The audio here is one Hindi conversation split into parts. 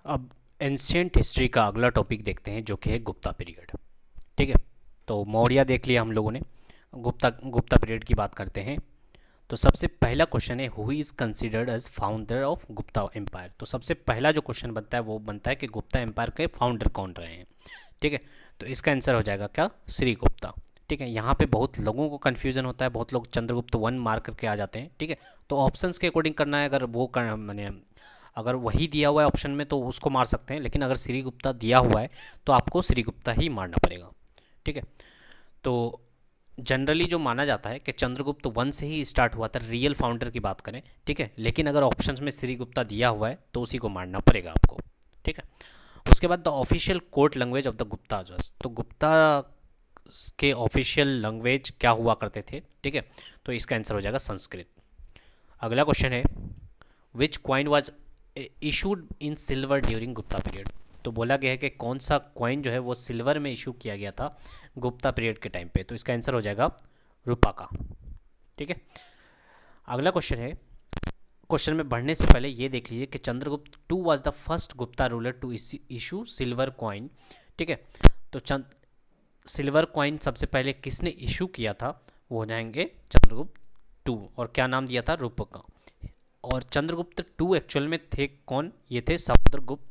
अब एंशियंट हिस्ट्री का अगला टॉपिक देखते हैं जो कि है गुप्ता पीरियड। ठीक है, तो मौर्य देख लिया हम लोगों ने। गुप्ता गुप्ता पीरियड की बात करते हैं। तो सबसे पहला क्वेश्चन है, who is considered as founder of Gupta empire. तो सबसे पहला जो क्वेश्चन बनता है वो बनता है कि गुप्ता एम्पायर के फाउंडर कौन रहे हैं। ठीक है, तो इसका आंसर हो जाएगा क्या, श्री गुप्ता। ठीक है, यहाँ पे बहुत लोगों को कन्फ्यूजन होता है, बहुत लोग चंद्रगुप्त वन मार करके आ जाते हैं। ठीक है, तो ऑप्शंस के अकॉर्डिंग करना है। अगर वो मैंने अगर वही दिया हुआ है ऑप्शन में तो उसको मार सकते हैं, लेकिन अगर श्री गुप्ता दिया हुआ है तो आपको श्री गुप्ता ही मारना पड़ेगा। ठीक है, तो जनरली जो माना जाता है कि चंद्रगुप्त वन से ही स्टार्ट हुआ था, रियल फाउंडर की बात करें। ठीक है, लेकिन अगर ऑप्शंस में श्री गुप्ता दिया हुआ है तो उसी को मारना पड़ेगा आपको। ठीक है, उसके बाद the official court language of the Gupta's. तो गुप्ता के ऑफिशियल लैंग्वेज क्या हुआ करते थे। ठीक है, तो इसका आंसर हो जाएगा संस्कृत। अगला क्वेश्चन है, which coin was issued in silver during Gupta period. तो बोला गया है कि कौन सा क्वाइन जो है वो सिल्वर में इशू किया गया था गुप्ता पीरियड के टाइम पे। तो इसका आंसर हो जाएगा रूपा का। ठीक है, अगला क्वेश्चन है, क्वेश्चन में बढ़ने से पहले ये देख लीजिए कि Chandragupta two was the first Gupta ruler to issue silver coin. ठीक है, तो सिल्वर कॉइन सबसे पहले किसने इशू किया था, वो हो जाएंगे चंद्रगुप्त टू, और क्या नाम दिया था, रूपका। और चंद्रगुप्त टू एक्चुअल में थे कौन, ये थे समुद्रगुप्त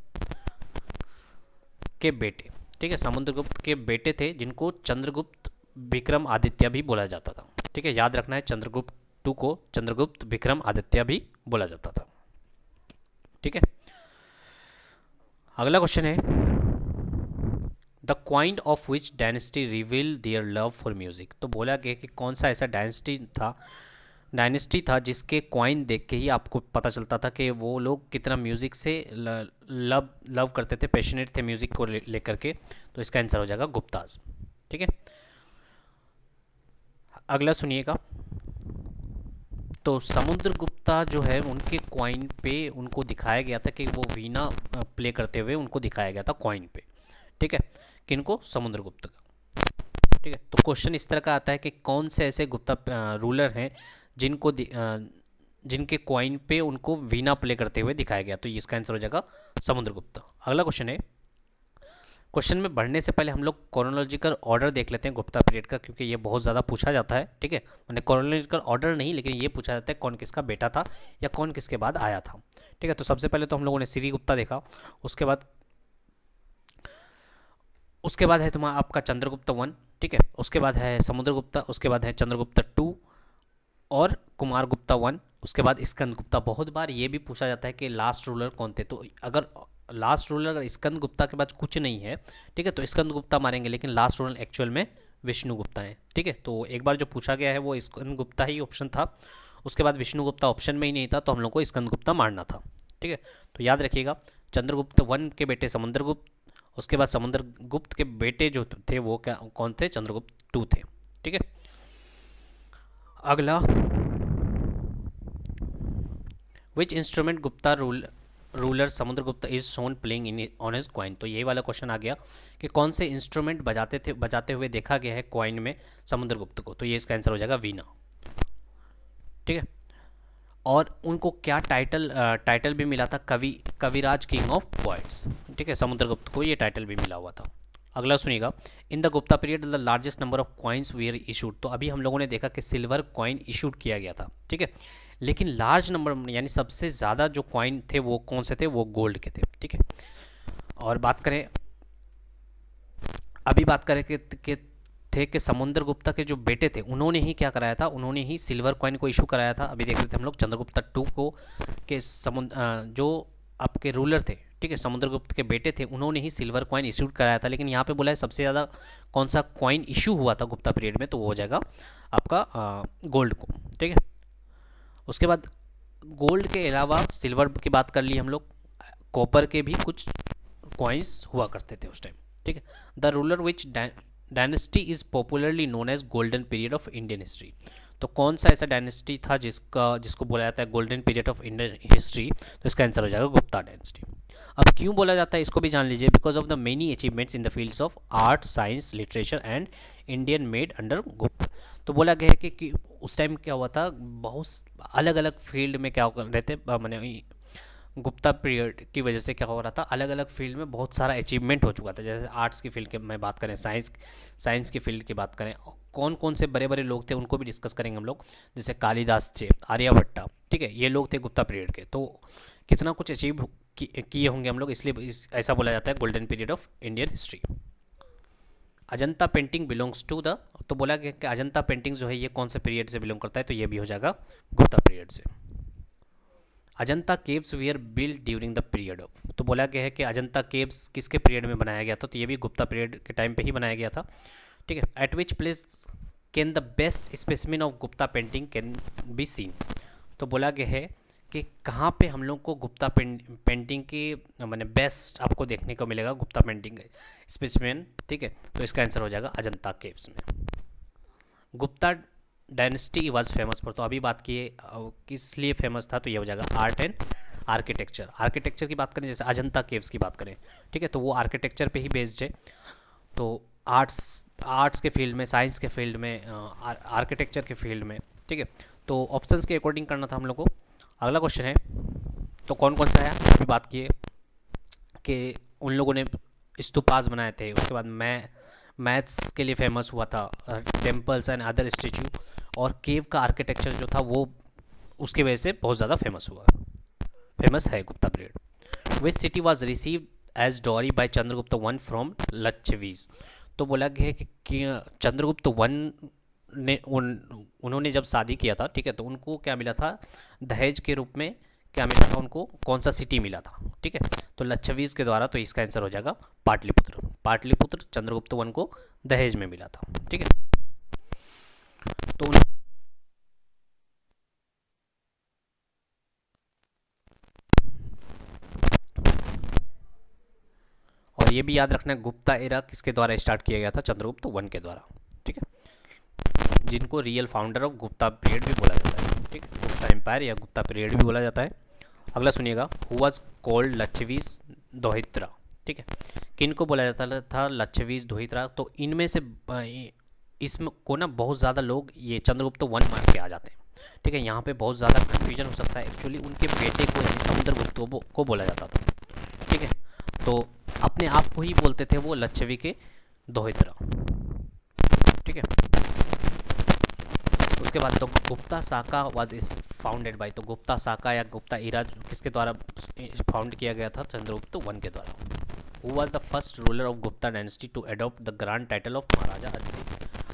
के बेटे। ठीक है, समुद्रगुप्त के बेटे थे जिनको चंद्रगुप्त विक्रम आदित्य भी बोला जाता था। ठीक है, याद रखना है, चंद्रगुप्त टू को चंद्रगुप्त विक्रम आदित्य भी बोला जाता था। ठीक है, अगला क्वेश्चन है, the coin of which dynasty reveal their love for music. तो बोला गया कि कौन सा ऐसा डायनेस्टी था जिसके क्वाइन देख के ही आपको पता चलता था कि वो लोग कितना म्यूज़िक से लव करते थे, पैशनेट थे म्यूज़िक को लेकर के। तो इसका आंसर हो जाएगा गुप्ताज। ठीक है, अगला सुनिएगा। तो समुद्रगुप्ता जो है उनके क्वाइन पे उनको दिखाया गया था कि वो वीणा प्ले करते हुए उनको दिखाया गया था क्वाइन पे। ठीक है, किनको, समुद्रगुप्त का। ठीक है, तो क्वेश्चन इस तरह का आता है कि कौन से ऐसे गुप्ता रूलर हैं जिनके क्वाइन पे उनको वीणा प्ले करते हुए दिखाया गया। तो इसका आंसर हो जाएगा समुद्रगुप्त। अगला क्वेश्चन है, क्वेश्चन में बढ़ने से पहले हम लोग क्रोनोलॉजिकल ऑर्डर देख लेते हैं गुप्ता पीरियड का, क्योंकि ये बहुत ज़्यादा पूछा जाता है। ठीक है, मैंने क्रोनोलॉजिकल ऑर्डर नहीं, लेकिन ये पूछा जाता है कौन किसका बेटा था या कौन किसके बाद आया था। ठीक है, तो सबसे पहले तो हम लोगों ने श्री गुप्ता देखा, उसके बाद है तुम्हारा आपका चंद्रगुप्त वन। ठीक है, उसके बाद है समुद्रगुप्ता, उसके बाद है चंद्रगुप्त टू और कुमार गुप्ता वन, उसके बाद स्कंद गुप्ता। बहुत बार ये भी पूछा जाता है कि लास्ट रूलर कौन थे। तो अगर लास्ट रूलर अगर स्कंद गुप्ता के बाद कुछ नहीं है, ठीक है, तो स्कंद गुप्ता मारेंगे, लेकिन लास्ट रूलर एक्चुअल में विष्णु गुप्ता है। ठीक है, तो एक बार जो पूछा गया है वो स्कंद गुप्ता ही ऑप्शन था, उसके बाद विष्णु गुप्ता ऑप्शन में ही नहीं था, तो हम लोग को स्कंद गुप्ता मारना था। ठीक है, तो याद रखिएगा, चंद्रगुप्त वन के बेटे समुद्रगुप्त, उसके बाद समुद्रगुप्त के बेटे जो थे वो क्या कौन थे, चंद्रगुप्त टू थे। ठीक है, अगला, which instrument Gupta ruler Samudragupta is shown playing in on his coin. तो यही वाला क्वेश्चन आ गया कि कौन से इंस्ट्रूमेंट बजाते हुए देखा गया है क्वाइन में समुद्रगुप्त को। तो ये इसका आंसर हो जाएगा वीणा। ठीक है, और उनको क्या टाइटल भी मिला था, कविराज किंग ऑफ पोएट्स। ठीक है, समुद्रगुप्त को ये टाइटल भी मिला हुआ था। अगला सुनिएगा, in the Gupta period the largest number of coins were issued. तो अभी हम लोगों ने देखा कि सिल्वर कॉइन इशूड किया गया था। ठीक है, लेकिन लार्ज नंबर यानी सबसे ज़्यादा जो कॉइन थे वो कौन से थे, वो गोल्ड के थे। ठीक है, और बात करें कि थे कि समुद्रगुप्ता के जो बेटे थे उन्होंने ही क्या कराया था, उन्होंने ही सिल्वर कॉइन को इशू कराया था। अभी देख रहे थे हम लोग चंद्रगुप्ता टू को के जो आपके रूलर थे, ठीक है, समुद्रगुप्त के बेटे थे, उन्होंने ही सिल्वर कॉइन इशू कराया था। लेकिन यहाँ पे बोला है सबसे ज़्यादा कौन सा कॉइन इशू हुआ था गुप्ता पीरियड में, तो वो हो जाएगा आपका गोल्ड को। ठीक है, उसके बाद गोल्ड के अलावा सिल्वर की बात कर ली हम लोग, कॉपर के भी कुछ कॉइन्स हुआ करते थे उस टाइम। ठीक है, the ruler which dynasty is popularly known as golden period of Indian history. तो कौन सा ऐसा डायनेस्टी था जिसको बोला जाता है golden period of Indian history. तो इसका आंसर हो जाएगा गुप्ता डायनेस्टी। अब क्यों बोला जाता है इसको भी जान लीजिए, because of the many achievements in the fields of art, science, literature and Indian made under गुप्त। तो बोला गया है कि उस टाइम क्या हुआ था, बहुत अलग अलग फील्ड में क्या कर रहे थे, मैंने गुप्ता पीरियड की वजह से क्या हो रहा था, अलग अलग फील्ड में बहुत सारा अचीवमेंट हो चुका था। जैसे आर्ट्स की फील्ड की मैं बात करें, साइंस की फील्ड की बात करें, कौन कौन से बड़े बड़े लोग थे उनको भी डिस्कस करेंगे हम लोग। जैसे कालिदास थे, आर्यभट्टा, ठीक है, ये लोग थे गुप्ता पीरियड के। तो कितना कुछ अचीव किए होंगे हम लोग, इसलिए ऐसा बोला जाता है golden period of Indian history. Ajanta painting belongs to the, तो बोला गया कि अजंता पेंटिंग जो है ये कौन से पीरियड से बिलोंग करता है, तो ये भी हो जाएगा गुप्ता पीरियड से। Ajanta caves were build during the period of, तो बोला गया है कि अजंता केव्स किसके पीरियड में बनाया गया था, तो ये भी गुप्ता पीरियड के टाइम पे ही बनाया गया था, ठीक है। Eight which place can the best specimen of Gupta painting can be seen, तो बोला गया है कि कहाँ पे हम लोग को गुप्ता पेंटिंग की मैंने बेस्ट आपको देखने को मिलेगा, गुप्ता पेंटिंग स्पेसिमेन, ठीक है। तो इसका आंसर हो जाएगा अजंता केव्स में। Gupta dynasty was famous for, तो अभी बात किए किस लिए फेमस था, तो ये हो जाएगा आर्ट एंड आर्किटेक्चर। आर्किटेक्चर की बात करें, जैसे अजंता केव्स की बात करें, ठीक है, तो वो आर्किटेक्चर पे ही बेस्ड है। तो आर्ट्स के फील्ड में, साइंस के फील्ड में, आर्किटेक्चर के फील्ड में, ठीक है। तो ऑप्शंस के अकॉर्डिंग करना था हम लोग को। अगला क्वेश्चन है, तो कौन कौन सा है, अभी बात किए कि उन लोगों ने स्तूपास बनाए थे। उसके बाद मैथ्स के लिए फेमस हुआ था, टेम्पल्स एंड अदर स्टेच्यू, और केव का आर्किटेक्चर जो था वो उसकी वजह से बहुत ज़्यादा फेमस है Gupta period. Which city was received as dowry by Chandragupta one from Licchavis, तो बोला गया है कि चंद्रगुप्त वन ने उन्होंने जब शादी किया था, ठीक है, तो उनको क्या मिला था दहेज के रूप में, क्या मिला था उनको, कौन सा सिटी मिला था, ठीक है, तो लक्षवीज के द्वारा। तो इसका आंसर हो जाएगा पाटलिपुत्र चंद्रगुप्त वन को दहेज में मिला था, ठीक है। तो और ये भी याद रखना है, गुप्ता एरा किसके द्वारा स्टार्ट किया गया था, चंद्रगुप्त वन के द्वारा, ठीक है, जिनको real founder of Gupta period भी बोला जाता है, ठीक है, गुप्ता एम्पायर या गुप्ता पीरियड भी बोला जाता है। अगला सुनिएगा, हु वाज कॉल्ड लक्षवीज दोहित्रा, ठीक है, किन को बोला जाता था लक्षवीज दोहित्रा, तो इनमें से इसमें को ना बहुत ज़्यादा लोग ये चंद्रगुप्त वन मान के आ जाते हैं, ठीक है। यहाँ पे बहुत ज़्यादा कन्फ्यूजन हो सकता है, एक्चुअली उनके बेटे को यानी समुद्रगुप्त को बोला जाता था, ठीक है। तो अपने आप को ही बोलते थे वो लक्षवी के दोहित्रा, ठीक है। उसके बाद तो गुप्ता साका वाज इज फाउंडेड बाय, तो गुप्ता साका या गुप्ता इरा किसके द्वारा फाउंड किया गया था, चंद्रगुप्त वन के द्वारा। Who was the first ruler of Gupta dynasty to adopt the grand title of Maharaja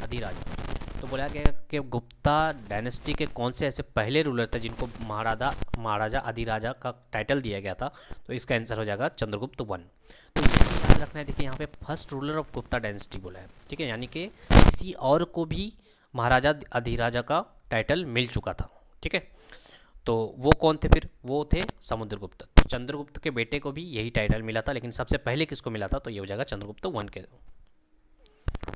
Adhiraja, तो बोला गया कि गुप्ता डायनेस्टी के कौन से ऐसे पहले रूलर थे जिनको महाराजा अधिराजा का टाइटल दिया गया था, तो इसका आंसर हो जाएगा चंद्रगुप्त वन। तो ये याद रखना है, देखिए यहाँ पे first ruler of Gupta dynasty बोला है, ठीक है, यानी कि किसी और को भी महाराजा अधिराजा का टाइटल मिल चुका था, ठीक है। तो वो कौन थे फिर, वो थे समुद्रगुप्त। तो चंद्रगुप्त के बेटे को भी यही टाइटल मिला था, लेकिन सबसे पहले किसको मिला था, तो ये हो जाएगा चंद्रगुप्त वन के।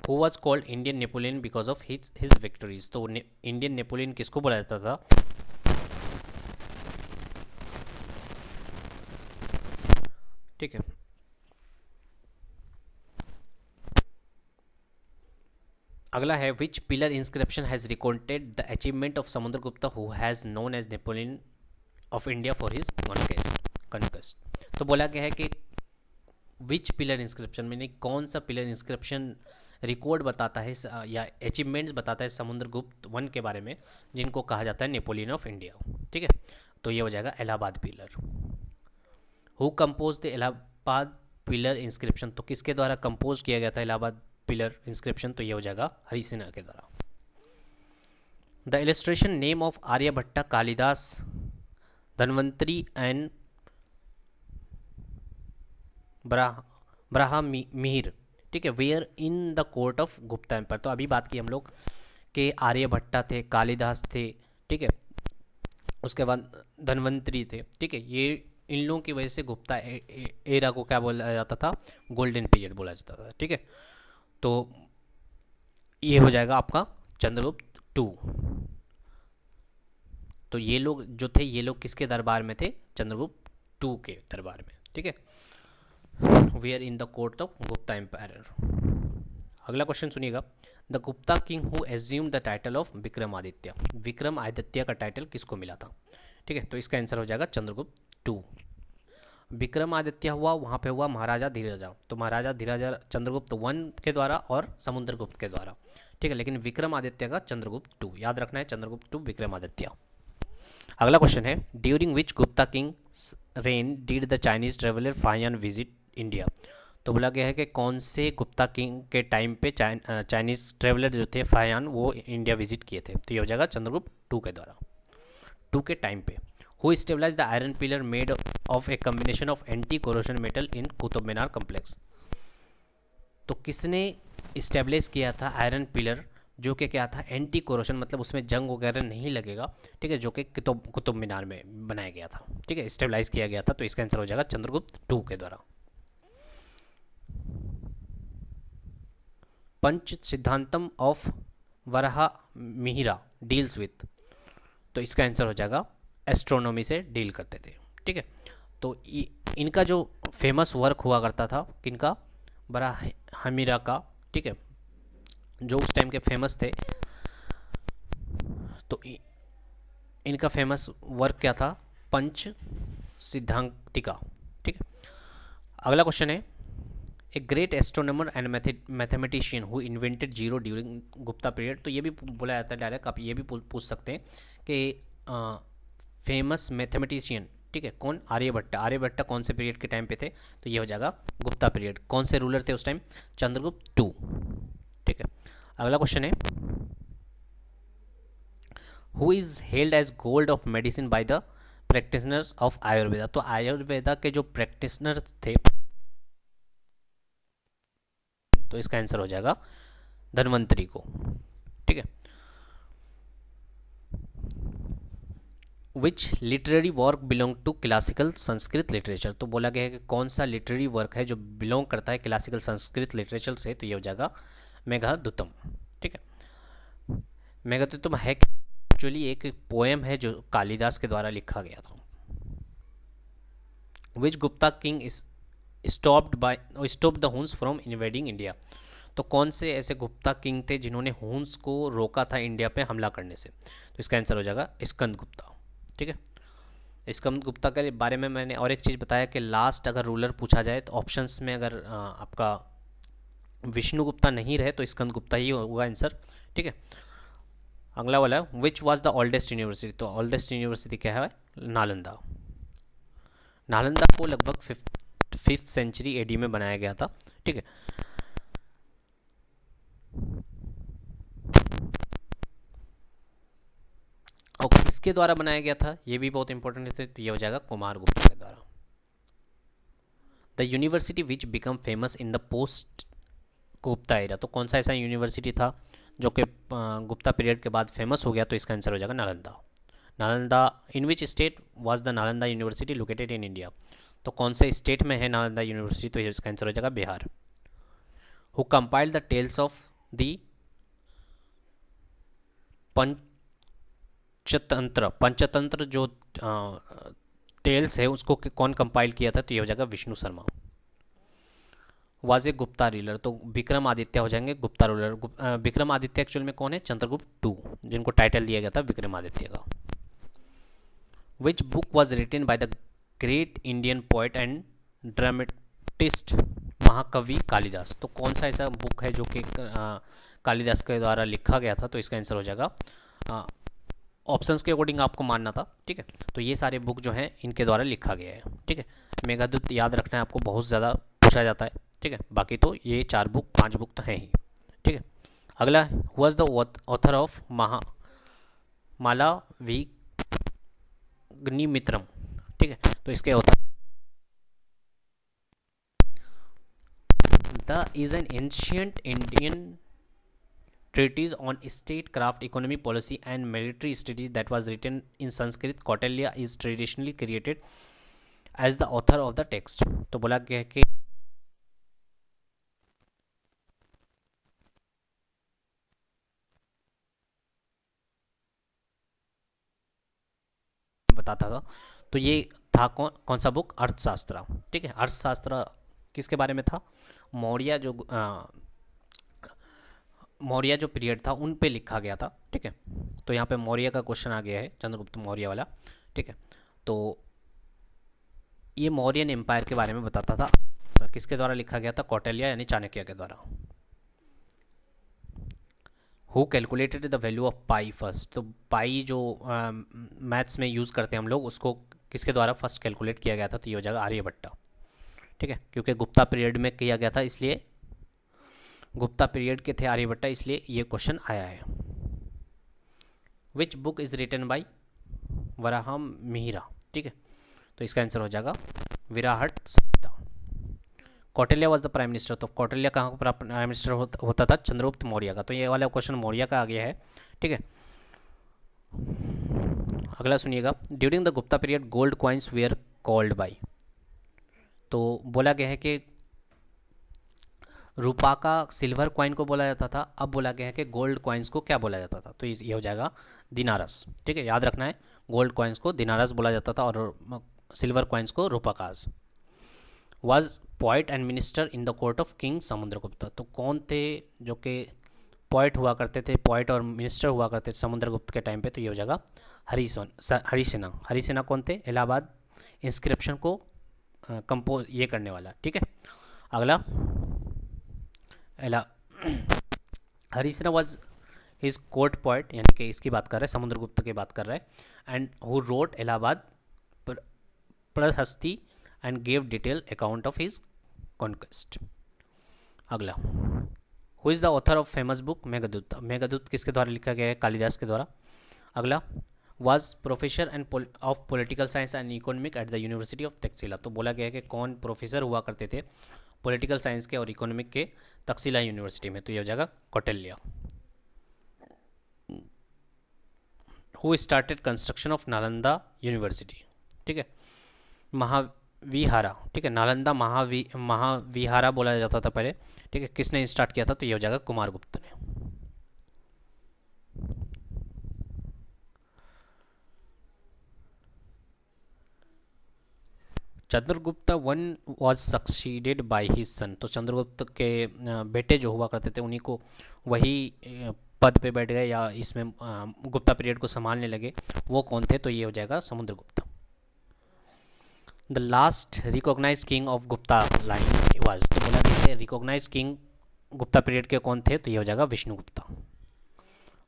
Who was called Indian Napoleon because of his victories, तो इंडियन नेपोलियन किसको बोला जाता था, ठीक है। अगला है, which pillar inscription has recorded the achievement of Samudragupta who has known as Napoleon of India for his conquest, तो बोला गया है कि विच पिलर इंस्क्रिप्शन में कौन सा पिलर इंस्क्रिप्शन रिकॉर्ड बताता है या अचीवमेंट्स बताता है समुद्रगुप्त वन के बारे में, जिनको कहा जाता है नेपोलियन ऑफ इंडिया, ठीक है। तो ये हो जाएगा Allahabad pillar. Who compose the Allahabad pillar inscription, तो किसके द्वारा कंपोज किया गया था इलाहाबाद पिलर इंस्क्रिप्शन, तो ये हो जाएगा हरि सिन्हा के द्वारा। The illustration name of Aryabhatta, Kalidas, Dhanvantari and ब्राह्मीर, ठीक है, were in the court of Gupta empire, तो अभी बात की हम लोग कि आर्यभट्टा थे, कालिदास थे, ठीक है, उसके बाद धन्वंतरी थे, ठीक है, ये इन लोगों की वजह से गुप्ता एरा को क्या बोला जाता था, गोल्डन पीरियड बोला जाता था, ठीक है। तो ये हो जाएगा आपका चंद्रगुप्त टू। तो ये लोग जो थे, ये लोग किसके दरबार में थे, चंद्रगुप्त टू के दरबार में, ठीक है, were in the court of Gupta empire. अगला क्वेश्चन सुनिएगा, the Gupta king who assume the title of Vikramaditya का टाइटल किसको मिला था, ठीक है, तो इसका आंसर हो जाएगा चंद्रगुप्त टू। विक्रमादित्य हुआ, वहाँ पे हुआ महाराजा धीराजा। तो महाराजा धीराजा चंद्रगुप्त वन के द्वारा और समुद्रगुप्त के द्वारा, ठीक है। लेकिन विक्रमादित्य का चंद्रगुप्त टू, याद रखना है, चंद्रगुप्त टू विक्रमादित्य। अगला क्वेश्चन है, during which Gupta king rain did the Chinese traveller Fahien visit India. तो बोला गया है कि कौन से गुप्ता किंग के टाइम पे चाइनीज ट्रेवलर जो थे फाहियान, वो इंडिया विजिट किए थे। तो ये हो जाएगा चंद्रगुप्त टू के द्वारा, टू के टाइम पे। Who stabilize the iron pillar made of a combination of anti corrosion metal in Qutub Minar complex. तो किसने इस्टेब्लिश किया था आयरन पिलर, जो कि क्या था, एंटी कोरोजन, मतलब उसमें जंग वगैरह नहीं लगेगा, ठीक है, जो कि कुतुब मीनार में बनाया गया था, ठीक है, स्टेबलाइज किया गया था। तो इसका आंसर हो जाएगा चंद्रगुप्त टू के द्वारा। Panch Siddhantam of Varaha Mihira deals with. तो इसका आंसर हो जाएगा एस्ट्रोनॉमी से डील करते थे, ठीक है। तो इनका जो फेमस वर्क हुआ करता था, किनका, वराहमिहिरा का, ठीक है, जो उस टाइम के फेमस थे। तो इनका फेमस वर्क क्या था, पंच सिद्धांतिका, ठीक है। अगला क्वेश्चन है, a great astronomer and mathematician who invented zero during Gupta period. तो ये भी बोला जाता है डायरेक्ट, आप ये भी पूछ सकते हैं कि फेमस मैथमेटिशियन, ठीक है, कौन, आर्यभट्ट। आर्यभट्ट कौन से पीरियड के टाइम पे थे। तो ये हो जाएगा गुप्ता पीरियड। कौन से रूलर थे उस टाइम, चंद्रगुप्त टू, ठीक है। अगला क्वेश्चन है, who is held as gold of medicine by the practitioners of Ayurveda. तो आयुर्वेदा के जो प्रैक्टिशनर्स थे, तो इसका आंसर हो जाएगा धन्वंतरी को, ठीक है। Which literary work belong to classical Sanskrit literature. तो बोला गया है कि कौन सा लिटरेरी वर्क है जो बिलोंग करता है क्लासिकल संस्कृत लिटरेचर से। तो ये हो जाएगा मेघदूतम, ठीक है। मेघदूतम है एक्चुअली एक पोएम है जो कालिदास के द्वारा लिखा गया था। Which Gupta king is stop the Huns from invading India. तो कौन से ऐसे गुप्ता किंग थे जिन्होंने हुन्स को रोका था इंडिया पे हमला करने से। तो इसका आंसर हो जाएगा स्कंद गुप्ता, ठीक है। स्कंद गुप्ता के बारे में मैंने और एक चीज़ बताया कि लास्ट अगर रूलर पूछा जाए तो ऑप्शंस में अगर आपका विष्णुगुप्ता नहीं रहे तो स्कंद गुप्ता ही होगा आंसर, ठीक है। अगला वाला, which was the oldest university. तो ओल्डेस्ट यूनिवर्सिटी क्या है, नालंदा। नालंदा को लगभग 5th सेंचुरी एडी में बनाया गया था, ठीक है। और किसके द्वारा बनाया गया था, ये भी बहुत इंपॉर्टेंट है। तो ये हो जाएगा कुमार गुप्ता के द्वारा। The university which become famous in the post Gupta era. तो कौन सा ऐसा यूनिवर्सिटी था जो कि गुप्ता पीरियड के बाद फेमस हो गया। तो इसका आंसर हो जाएगा Nalanda. Nalanda in which state was the Nalanda university located in India. तो कौन से स्टेट में है नालंदा यूनिवर्सिटी। तो इसका आंसर हो जाएगा Bihar. Who compiled the tales of the Panchatantra जो टेल्स है उसको कौन कंपाइल किया था। तो ये हो जाएगा विष्णु शर्मा। वाजे गुप्ता रूलर। तो विक्रमादित्य हो जाएंगे गुप्ता रूलर। विक्रमादित्य एक्चुअल में कौन है, चंद्रगुप्त टू, जिनको टाइटल दिया गया था विक्रमादित्य का। Which book was written by the great Indian poet and dramatist महाकवि कालिदास। तो कौन सा ऐसा बुक है जो कि कालिदास के द्वारा लिखा गया था। तो इसका आंसर हो जाएगा, ऑप्शंस के अकॉर्डिंग आपको मानना था, ठीक है। तो ये सारे बुक जो हैं इनके द्वारा लिखा गया है, ठीक है। मेघदूत याद रखना है आपको, बहुत ज़्यादा पूछा जाता है, ठीक है। बाकी तो ये 4 बुक 5 बुक तो हैं ही, ठीक है। अगला, वाज द ऑथर ऑफ मालाविग्निमित्रम, ठीक है। तो इसके author the is an ancient Indian treatise on statecraft, economy, policy and military studies that was written in Sanskrit. Kautilya is traditionally credited as the author of the text. तो बोला गया है कि बताता था। तो ये था कौन सा बुक, अर्थशास्त्र, ठीक है। अर्थशास्त्र किसके बारे में था, मौर्य जो पीरियड था उन पे लिखा गया था, ठीक है। तो यहाँ पे मौर्य का क्वेश्चन आ गया है, चंद्रगुप्त मौर्य वाला, ठीक है। तो ये मौर्यन एम्पायर के बारे में बताता था। किसके द्वारा लिखा गया था? कौटिल्य यानी चाणक्य के द्वारा। Who calculated the value of pi first? तो पाई जो मैथ्स में यूज़ करते हैं हम लोग, उसको किसके द्वारा फर्स्ट कैलकुलेट किया गया था? तो ये हो जाएगा आर्यभट्ट। ठीक है, क्योंकि गुप्ता पीरियड में किया गया था, इसलिए गुप्ता पीरियड के थे आर्यभट्ट, इसलिए ये क्वेश्चन आया है। Which book is written by Varaham Mihira? ठीक है, तो इसका आंसर हो जाएगा Brihat Samhita. Kautilya was the prime minister, तो कौटिल्य कहाँ का प्राइम मिनिस्टर होता था? चंद्रगुप्त मौर्य का। तो ये वाला क्वेश्चन मौर्य का आ गया है। ठीक है, अगला सुनिएगा। During the Gupta period gold coins where called by? तो बोला गया है कि रूपा का सिल्वर कॉइन को बोला जाता था, अब बोला गया है कि गोल्ड कॉइन्स को क्या बोला जाता था? तो ये हो जाएगा दिनारस। ठीक है, याद रखना है, गोल्ड कॉइन्स को दिनारस बोला जाता था और सिल्वर कॉइन्स को Rupakas. Was poet and minister in the court of king Samudragupta? तो कौन थे जो कि पोइट हुआ करते थे, पोइट और मिनिस्टर हुआ करते थे समुद्रगुप्त के टाइम पे? तो ये हो जाएगा हरिसेना। हरिसेना कौन थे? इलाहाबाद इंस्क्रिप्शन को कंपोज ये करने वाला। ठीक है, अगला Harisena was his court poet, यानी कि इसकी बात कर रहे हैं, समुद्रगुप्त की बात कर रहे हैं। And who wrote Allahabad Prashasti and gave detail account of his conquest. अगला, who is the author of famous book Meghdoot? Meghdoot किसके द्वारा लिखा गया है? कालिदास के द्वारा। अगला, was professor and of political science and economic at the university of Takshashila? तो बोला गया है कि कौन प्रोफेसर हुआ करते थे पॉलिटिकल साइंस के और इकोनॉमिक के तक्षशिला यूनिवर्सिटी में? तो ये हो जाएगा Kautilya. Who started construction of Nalanda university? ठीक है, महाविहारा। ठीक है, नालंदा महाविहारा बोला जाता था पहले। ठीक है, किसने स्टार्ट किया था? तो ये हो जाएगा कुमारगुप्त ने। Chandragupta one was succeeded by his son? तो चंद्रगुप्त के बेटे जो हुआ करते थे उन्हीं को वही पद पे बैठ गए या इसमें गुप्ता पीरियड को संभालने लगे, वो कौन थे? तो ये हो जाएगा Samudragupta. The last recognize king of Gupta line was? तो बोला गया है रिकॉग्नाइज किंग गुप्ता पीरियड के कौन थे? तो ये हो जाएगा Vishnugupta.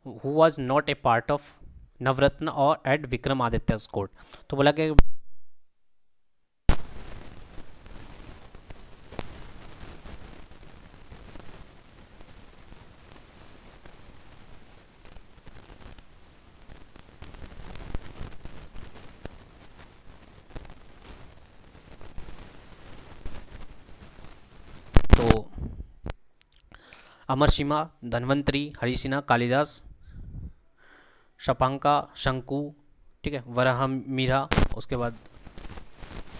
Who was not a part of Navratna और एट विक्रमादित्य कोर्ट? तो बोला गया तो अमरसिम्हा, धन्वंतरी, हरिसिना, कालिदास, शपांका, शंकु, ठीक है, वराहमिहिर, उसके बाद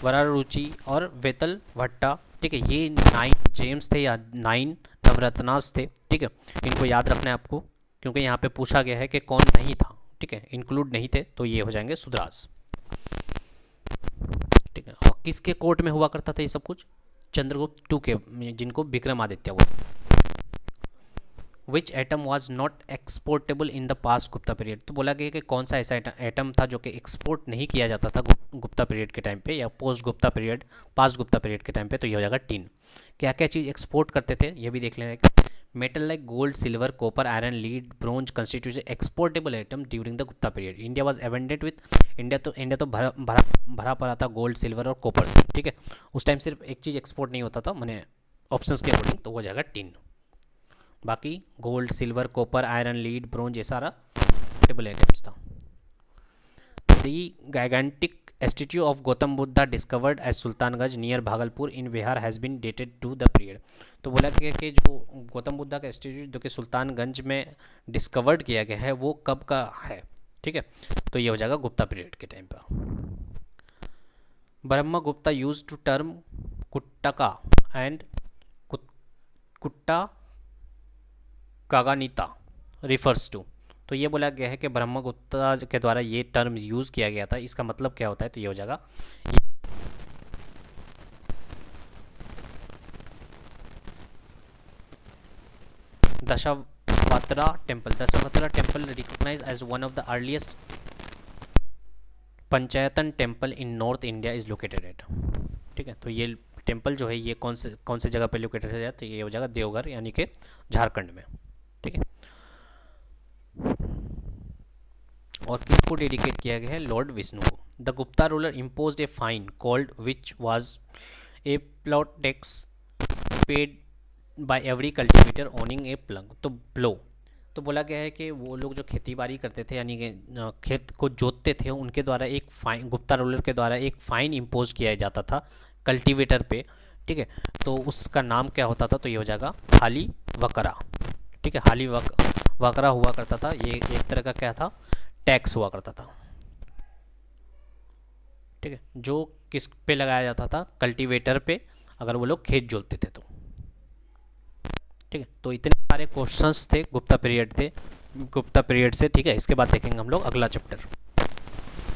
वरारुचि और वेतल भट्टा। ठीक है, ये 9 जेम्स थे या 9 नवरत्नास थे। ठीक है, इनको याद रखना है आपको, क्योंकि यहाँ पे पूछा गया है कि कौन नहीं था। ठीक है, इंक्लूड नहीं थे, तो ये हो जाएंगे सुद्रास। ठीक है, और किसके कोर्ट में हुआ करता था ये सब कुछ? चंद्रगुप्त टू के, जिनको विक्रमादित्य बोलते। Which item was not exportable in the past Gupta period? तो बोला गया कि कौन सा ऐसा एटम था जो कि एक्सपोर्ट नहीं किया जाता था गुप्ता पीरियड के टाइम पे या post Gupta period, past Gupta period के टाइम पे? तो ये हो जाएगा टिन। क्या क्या चीज़ एक्सपोर्ट करते थे ये भी देख लें। Metal like gold, silver, copper, iron, lead, bronze constitute exportable item during the Gupta period. India was abounded with India तो भरा पड़ा था गोल्ड, सिल्वर और कॉपर से। ठीक है, उस टाइम सिर्फ एक चीज़ एक्सपोर्ट नहीं होता था, मैंने ऑप्शंस के अकॉर्डिंग, तो वो जाएगा टिन। बाकी gold, silver, copper, iron, lead, bronze ये सारा टेबल आइटम्स था। The gigantic statue of Gautam Buddha discovered as Sultanganj near Bhagalpur in Bihar has been dated to the period. तो बोला गया कि जो गौतम बुद्धा का स्टैच्यू जो कि सुल्तानगंज में डिस्कवर्ड किया गया है वो कब का है? ठीक है, तो ये हो जाएगा गुप्ता पीरियड के टाइम पर। Brahmagupta use to term Kuttaka and Kutta Kaganita refers to. तो ये बोला गया है कि ब्रह्मगुप्ता के द्वारा ये टर्म यूज़ किया गया था, इसका मतलब क्या होता है? तो ये हो जाएगा Dashavatara temple. Dashavatara temple recognise as one of the earliest panchayatan temple in north India is located at? ठीक है, तो ये टेम्पल जो है ये कौन से जगह पे लोकेटेड है, तो ये हो जाएगा देवघर यानी कि झारखंड में। ठीक है, और किसको डेडिकेट किया गया है, लॉर्ड विष्णु को। The Gupta ruler imposed a fine called which was a plot tax paid by every cultivator owning a plug, तो प्लो, तो बोला गया है कि वो लोग जो खेती बाड़ी करते थे यानी कि खेत को जोतते थे, उनके द्वारा एक फाइन, गुप्ता रूलर के द्वारा एक फ़ाइन इम्पोज किया जाता था कल्टीवेटर पे। ठीक है, तो उसका नाम क्या होता था, तो ये हो जाएगा हाली वकरा। ठीक है, वकरा हुआ करता था, ये एक तरह का क्या था, टैक्स हुआ करता था। ठीक है, जो किस पे लगाया जाता था, कल्टीवेटर पे, अगर वो लोग खेत जोतते थे तो। ठीक है, तो इतने सारे क्वेश्चंस थे, गुप्ता पीरियड से। ठीक है, इसके बाद देखेंगे हम लोग अगला चैप्टर।